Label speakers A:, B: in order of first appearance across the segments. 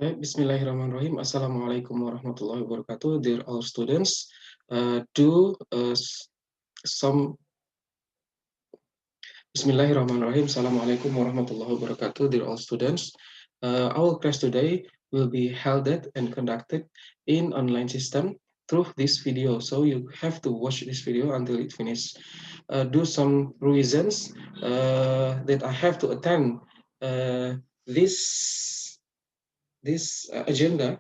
A: Bismillahirrahmanirrahim. Assalamualaikum warahmatullahi wabarakatuh. Dear all students, do some Bismillahirrahmanirrahim. Assalamualaikum warahmatullahi wabarakatuh. Dear all students, our class today will be held and conducted in online system through this video. So you have to watch this video until it finishes. Do some reasons that I have to attend this agenda.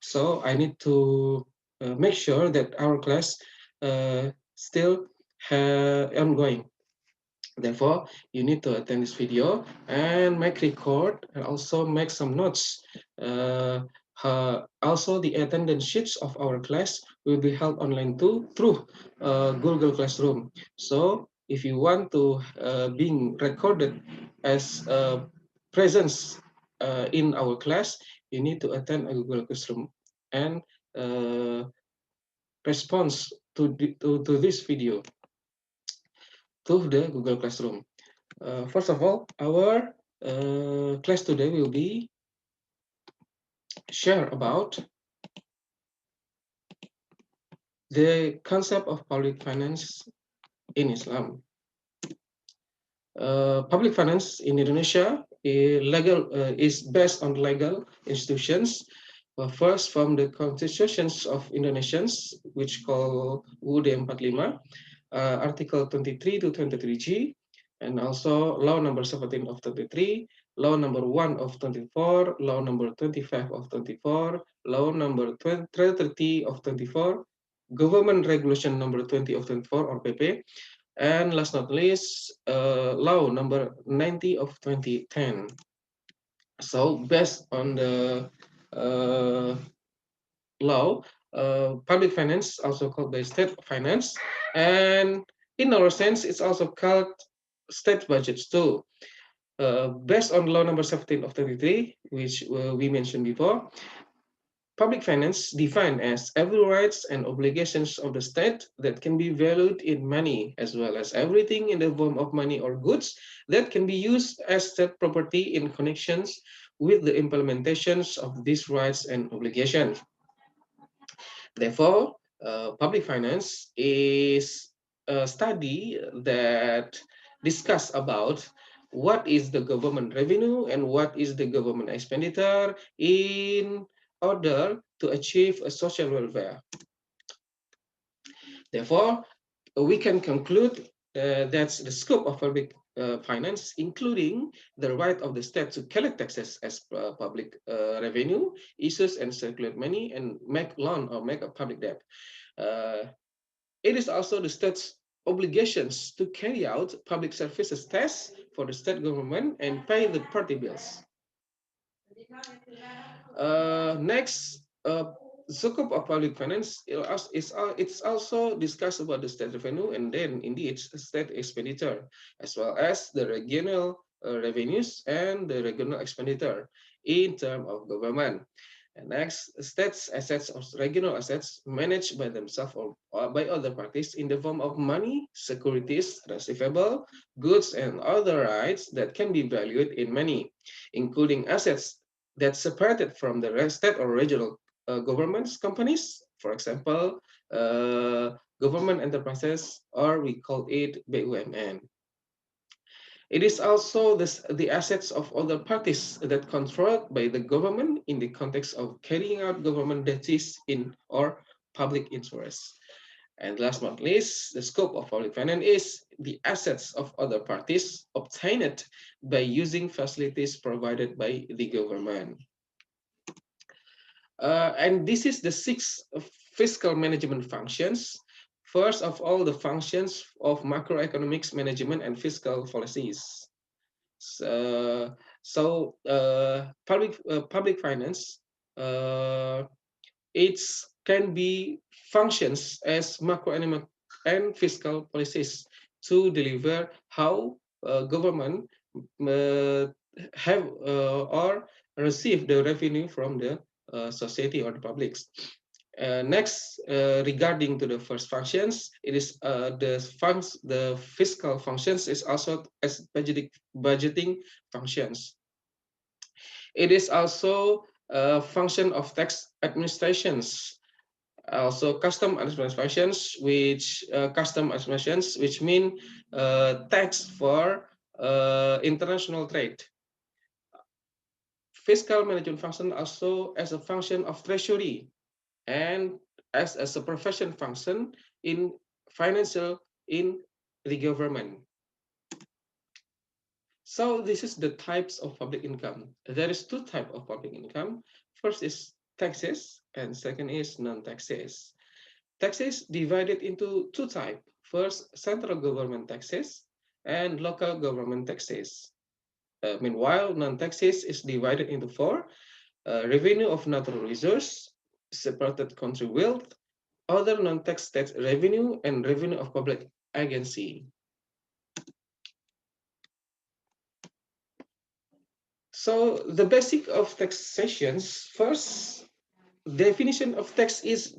A: So I need to make sure that our class still ongoing. Therefore, you need to attend this video and make record and also make some notes. Also, the attendance sheets of our class will be held online too through Google Classroom. So, if you want to being recorded as a presence in our class, you need to attend a Google Classroom and response to this video to the Google Classroom. First of all, our class today will be share about the concept of public finance in Islam. Public finance in Indonesia is based on legal institutions. First, from the constitutions of Indonesians, which call UUD 45, Article 23 to 23G, and also Law number 17 of 23, Law number 1 of 24, Law number 25 of 24, Law number 30 of 24, Government Regulation number 20 of 24 or PP, and last not least, Law number 90 of 2010. So based on the law, public finance, also called the state finance, and in our sense, it's also called state budgets too. Based on law number 17 of 23, which we mentioned before, public finance defined as every rights and obligations of the state that can be valued in money, as well as everything in the form of money or goods that can be used as state property in connections with the implementations of these rights and obligations. Therefore, public finance is a study that discuss about what is the government revenue and what is the government expenditure in order to achieve a social welfare. Therefore, we can conclude that's the scope of public finance, including the right of the state to collect taxes as public revenue, issues and circulate money, and make loan or make a public debt. It is also the state's obligations to carry out public services tests for the state government and pay the party bills. Next, scope of public finance it's also discussed about the state revenue and then indeed state expenditure, as well as the regional revenues and the regional expenditure in terms of government. And next, states assets or regional assets managed by themselves or by other parties in the form of money, securities, receivable, goods, and other rights that can be valued in money, including assets that's separated from the state or regional governments companies, for example, government enterprises, or we call it BUMN. It is also the assets of other parties that controlled by the government in the context of carrying out government duties in or public interest. And last but not least, the scope of public finance is the assets of other parties obtained by using facilities provided by the government. And this is the 6 fiscal management functions. First of all, the functions of macroeconomics management and fiscal policies. Public finance, it can be functions as macroeconomic and fiscal policies to deliver how government have or receive the revenue from the society or the publics. Next, regarding to the first functions, it is the fiscal functions is also as budgeting functions. It is also function of tax administrations. Also, custom administrations, which mean tax for international trade. Fiscal management function also as a function of treasury and as a supervision function in financial in the government. So this is the types of public income. There is two types of public income. First is taxes and second is non-taxes. Taxes divided into two types. First, central government taxes and local government taxes. Meanwhile, non-taxes is divided into four: revenue of natural resource, separated country wealth, other non-tax state revenue, and revenue of public agency. So the basic of taxations, first, definition of tax is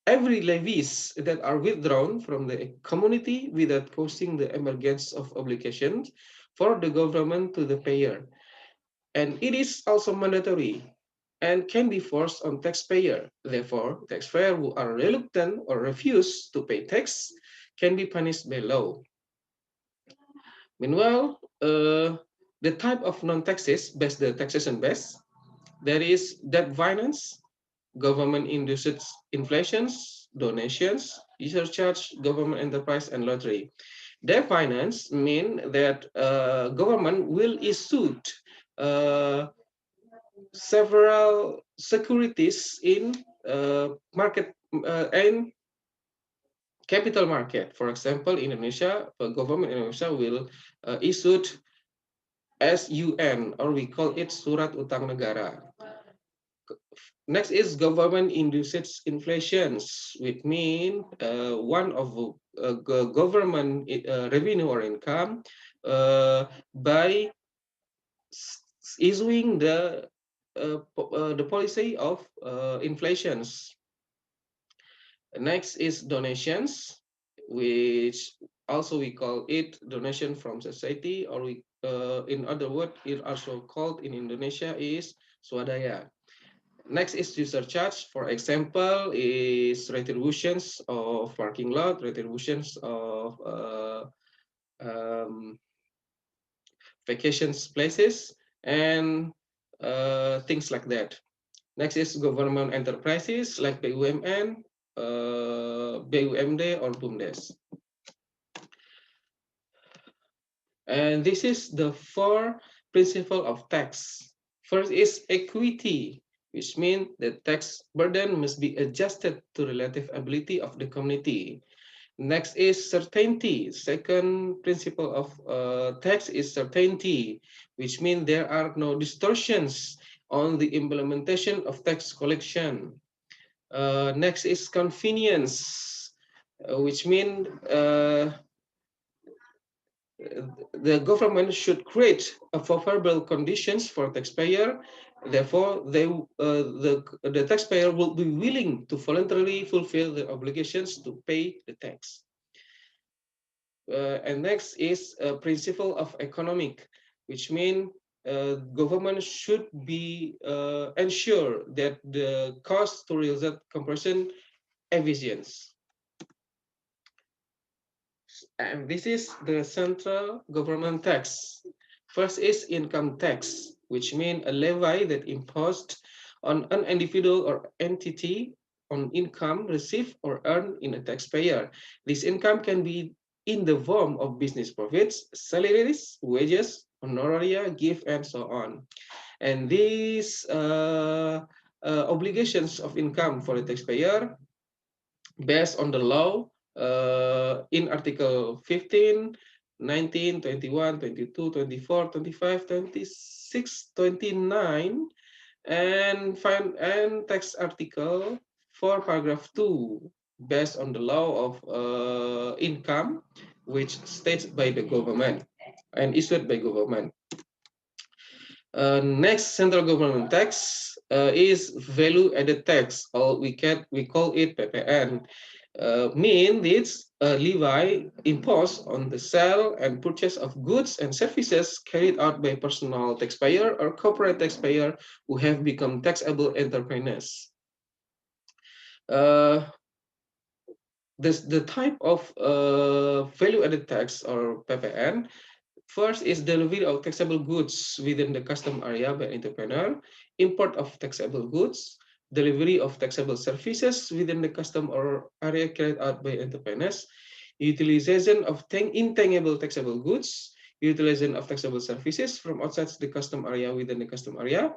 A: every levies that are withdrawn from the community without causing the emergence of obligations for the government to the payer. And it is also mandatory and can be forced on taxpayer. Therefore, taxpayers who are reluctant or refuse to pay tax can be punished by law. Meanwhile, the type of non-taxes based the taxation base, there is debt finance, government-induced inflations, donations, user charge, government enterprise, and lottery. Debt finance mean that government will issue several securities in market and capital market. For example, Indonesia, the government in Indonesia will issue SUN, or we call it Surat Utang Negara. Next is government-induced inflations, which mean one of government revenue or income by issuing the policy of inflations. Next is donations, which also we call it donation from society, or we, in other words, it also called in Indonesia is swadaya. Next is user charge. For example, is retributions of parking lot, retributions of vacations places, and things like that. Next is government enterprises like BUMN, BUMD, or BUMDes. And this is the four principles of tax. First is equity, which means the tax burden must be adjusted to relative ability of the community. Next is certainty. Second principle of tax is certainty, which means there are no distortions on the implementation of tax collection. Next is convenience, which means the government should create a favorable conditions for taxpayer. Therefore, the taxpayer will be willing to voluntarily fulfill the obligations to pay the tax. And next is a principle of economic, which means government should be ensure that the cost to result comparison efficiency. And this is the central government tax. First is income tax, which means a levy that imposed on an individual or entity on income received or earned in a taxpayer. This income can be in the form of business profits, salaries, wages, honoraria, gift, and so on. And these obligations of income for the taxpayer based on the law in Article 15, 19, 21, 22, 24, 25, 26, 29, and tax article 4, paragraph 2, based on the law of income, which states by the government and issued by government. Next central government tax is value-added tax, or we call it PPN. Mean it's a levy imposed on the sale and purchase of goods and services carried out by personal taxpayer or corporate taxpayer who have become taxable entrepreneurs. The type of value-added tax or PPN. First is delivery of taxable goods within the custom area by entrepreneur, import of taxable goods, delivery of taxable services within the custom or area carried out by entrepreneurs, utilization of intangible taxable goods, utilization of taxable services from outside the custom area within the custom area,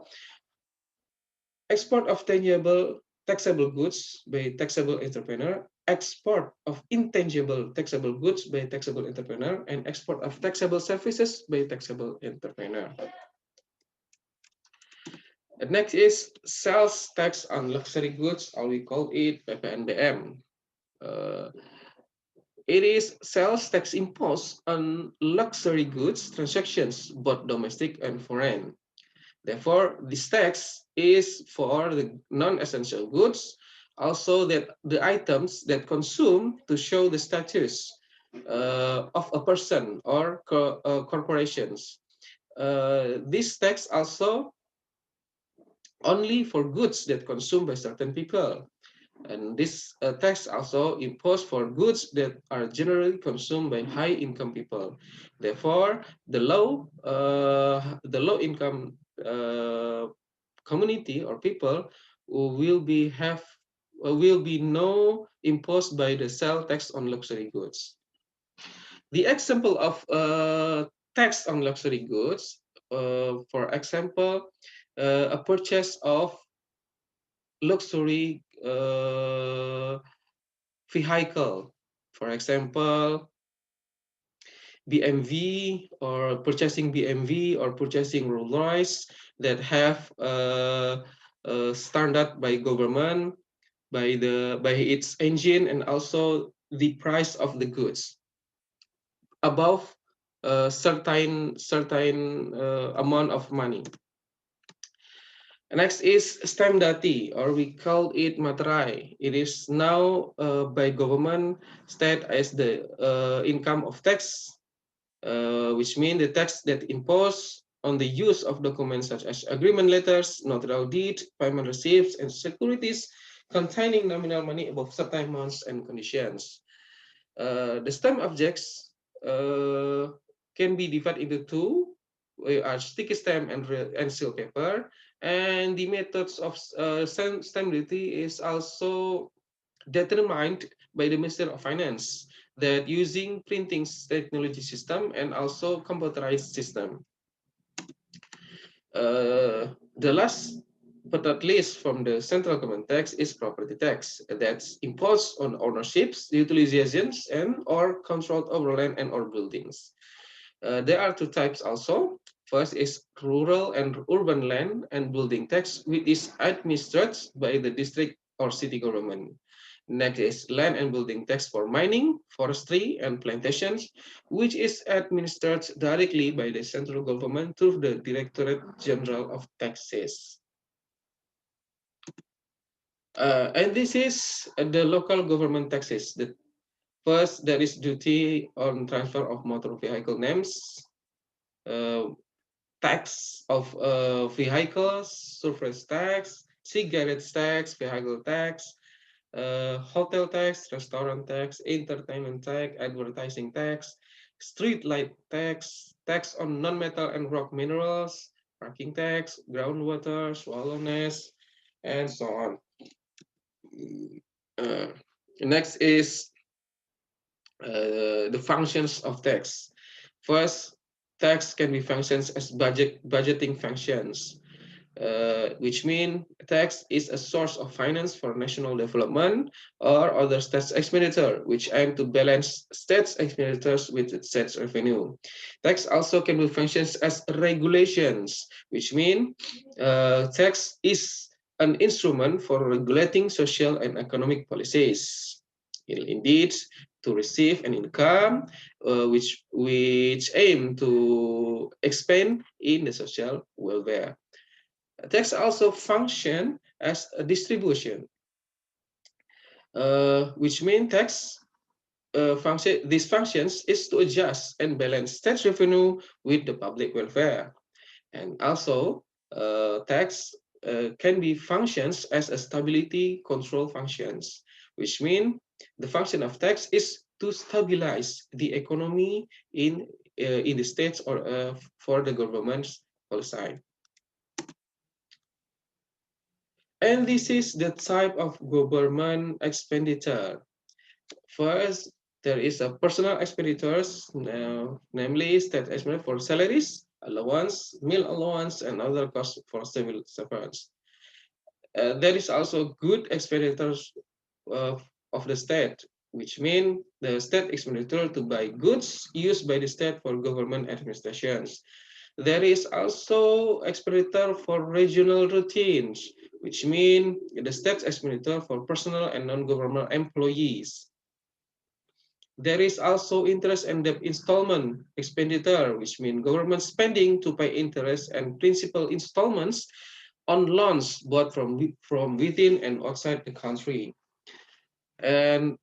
A: export of tangible taxable goods by taxable entrepreneur, export of intangible taxable goods by taxable entrepreneur, and export of taxable services by taxable entrepreneur. The next is sales tax on luxury goods, or we call it PPNBM. It is sales tax imposed on luxury goods transactions, both domestic and foreign. Therefore, this tax is for the non-essential goods, also that the items that consume to show the status of a person or corporations. This tax also only for goods that consumed by certain people. And this tax also imposed for goods that are generally consumed by high-income people. Therefore, the low-income community or people will be no imposed by the sale tax on luxury goods. The example of tax on luxury goods, for example, a purchase of luxury vehicle, for example, BMW, or purchasing BMW or purchasing Rolls-Royce that have standard by government, by its engine, and also the price of the goods above a certain amount of money. Next is stamp duty, or we call it materai. It is now by government state as the income of tax, which means the tax that imposed on the use of documents such as agreement letters, notarial deed, payment receipts, and securities containing nominal money above certain amounts and conditions. The stamp objects can be divided into two, are sticky stamp and seal paper. And the methods of stamp duty is also determined by the Ministry of Finance, that using printing technology system and also computerized system. The last but not least from the central government tax is property tax, that's imposed on ownerships, utilizations, and or controlled over land and or buildings. There are two types also. First is rural and urban land and building tax, which is administered by the district or city government. Next is land and building tax for mining, forestry, and plantations, which is administered directly by the central government through the Directorate General of Taxes. And this is the local government taxes. The first, there is duty on transfer of motor vehicle names, tax of vehicles, surface tax, cigarette tax, vehicle tax, hotel tax, restaurant tax, entertainment tax, advertising tax, street light tax, tax on non-metal and rock minerals, parking tax, groundwater, shallowness, and so on. Next is the functions of tax. First, tax can be functions as budgeting functions, which mean tax is a source of finance for national development or other states expenditure, which aim to balance states expenditures with states revenue. Tax also can be functions as regulations, which mean tax is an instrument for regulating social and economic policies. Indeed, to receive an income which aim to to expand in the social welfare. Tax also function as a distribution, which means tax these functions is to adjust and balance state revenue with the public welfare. And also, tax can be functions as a stability control functions, which mean the function of tax is to stabilize the economy in the states or for the government's policy. And this is the type of government expenditure. First, there is a personal expenditures, namely state expenditure for salaries, allowance, meal allowance, and other costs for civil servants. There is also good expenditures uh, of the state, which mean the state expenditure to buy goods used by the state for government administrations. There is also expenditure for regional routines, which mean the state expenditure for personal and non-government employees. There is also interest and debt installment expenditure, which means government spending to pay interest and principal installments on loans bought from within and outside the country. And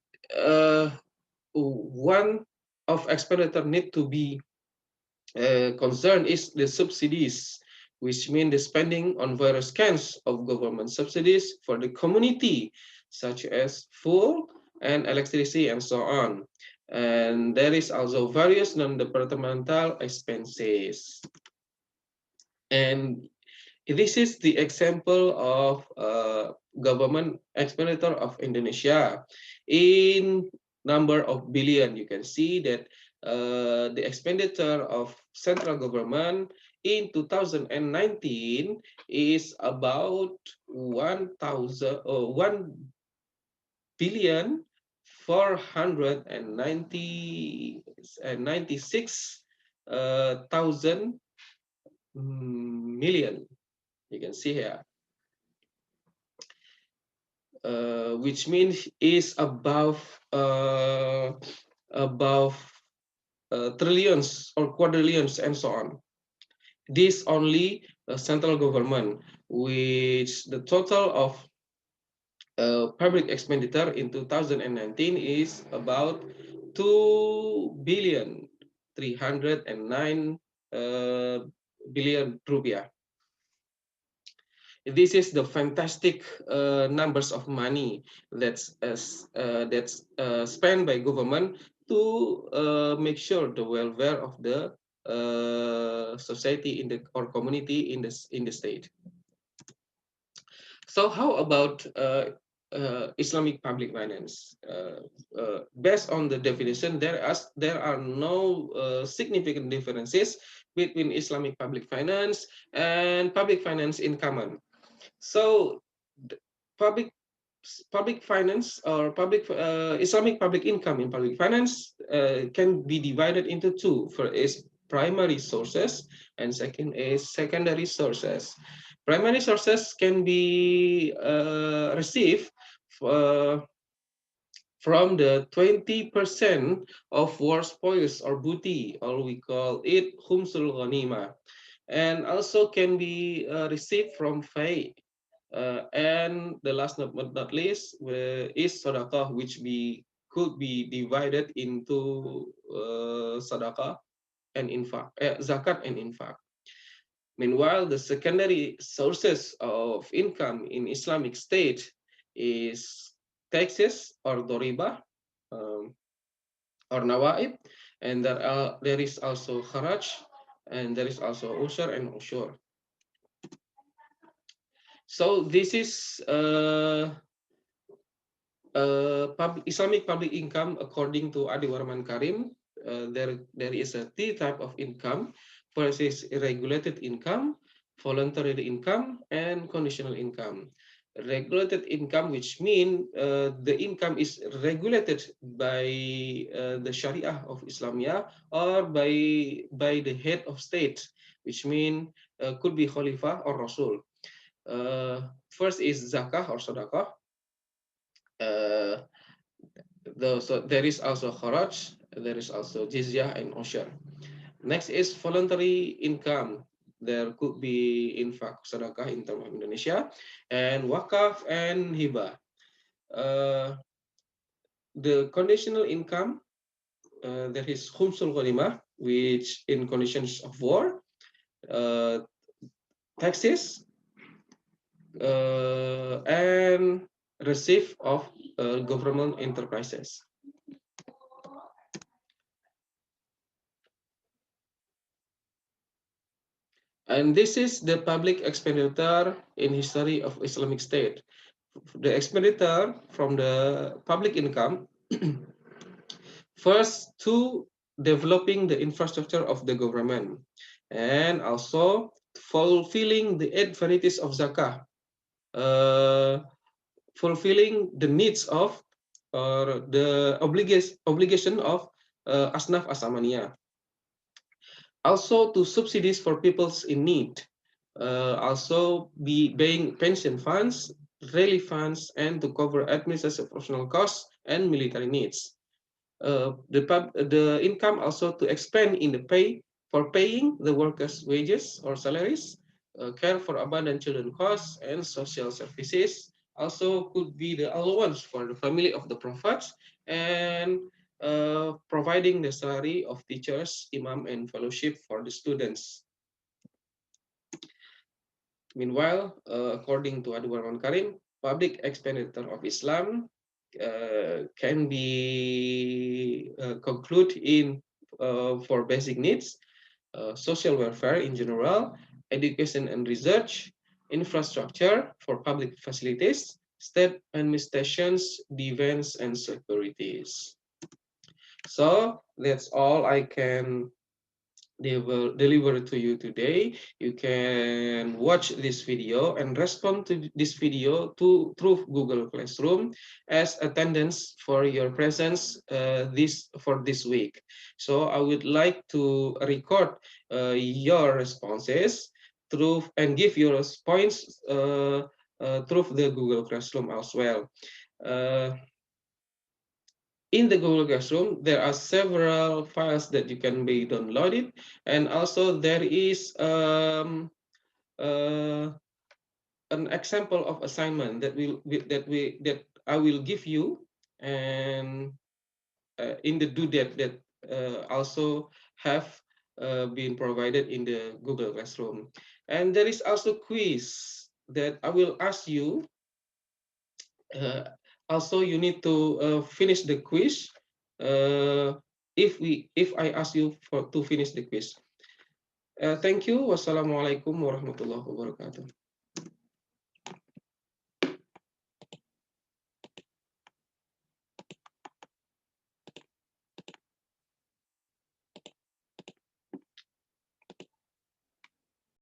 A: one of expenditure need to be concerned is the subsidies, which mean the spending on various kinds of government subsidies for the community, such as food and electricity and so on. And there is also various non-departmental expenses. And this is the example of government expenditure of Indonesia. In number of billion, you can see that the expenditure of central government in 2019 is about 1 billion 496,000 million. You can see here, which means is above trillions or quadrillions and so on. This only central government, which the total of public expenditure in 2019 is about 2,309 billion rupiah. This is the fantastic numbers of money that's spent by government to make sure the welfare of the society in the or community in the state. So how about Islamic public finance? Based on the definition, there are no significant differences between Islamic public finance and public finance in common. So public finance or Islamic public income in public finance can be divided into two. First is primary sources and second is secondary sources. Primary sources can be received from the 20% of war spoils or booty, or we call it khumsul ghanima, and also can be received from fay. And the last but not least is sadaqah, which could be divided into sadaqah and infaq, zakat and infaq. Meanwhile, the secondary sources of income in Islamic State is taxes or doriba or nawaib, and there is also kharaj, and there is also ushur and ushur. So this is Islamic public income according to Adi Warman Karim. There is a three type of income. First is regulated income, voluntary income, and conditional income. Regulated income, which mean the income is regulated by the Sharia of Islamia or by the head of state, which mean could be Khalifah or Rasul. First is zakah or sadaqah. So there is also kharaj, there is also jizyah and ushur. Next is voluntary income. There could be infak, sedekah in terms of Indonesia, and wakaf and hibah. Uh, the conditional income, there is khumsul ghanimah, which in conditions of war, uh, taxes, and receive of government enterprises. And this is the public expenditure in history of Islamic State. The expenditure from the public income first to developing the infrastructure of the government and also fulfilling the eight varieties of zakah, uh, fulfilling the needs of or the obligation of asnaf asamania, also to subsidies for peoples in need, also be paying pension funds, relief funds, and to cover administrative professional costs and military needs. The income also to expand in the pay for paying the workers' wages or salaries, care for abandoned children costs, and social services. Also could be the allowance for the family of the prophets and providing the salary of teachers, imam, and fellowship for the students. Meanwhile, according to Adu Warman Karim, public expenditure of Islam can be concluded in for basic needs, social welfare in general, education and research, infrastructure for public facilities, state administrations, defense, and securities. So that's all I can deliver to you today. You can watch this video and respond to this video through Google Classroom as attendance for your presence for this week. So I would like to record your responses through and give your points through the Google Classroom as well. Uh, in the Google Classroom, there are several files that you can be downloaded, and also there is uh, an example of assignment that I will give you, and in the due date that also have been provided in the Google Classroom, and there is also quiz that I will ask you. Uh, Also, you need to finish the quiz. If I ask you to finish the quiz. Thank you. Wassalamualaikum warahmatullahi wabarakatuh.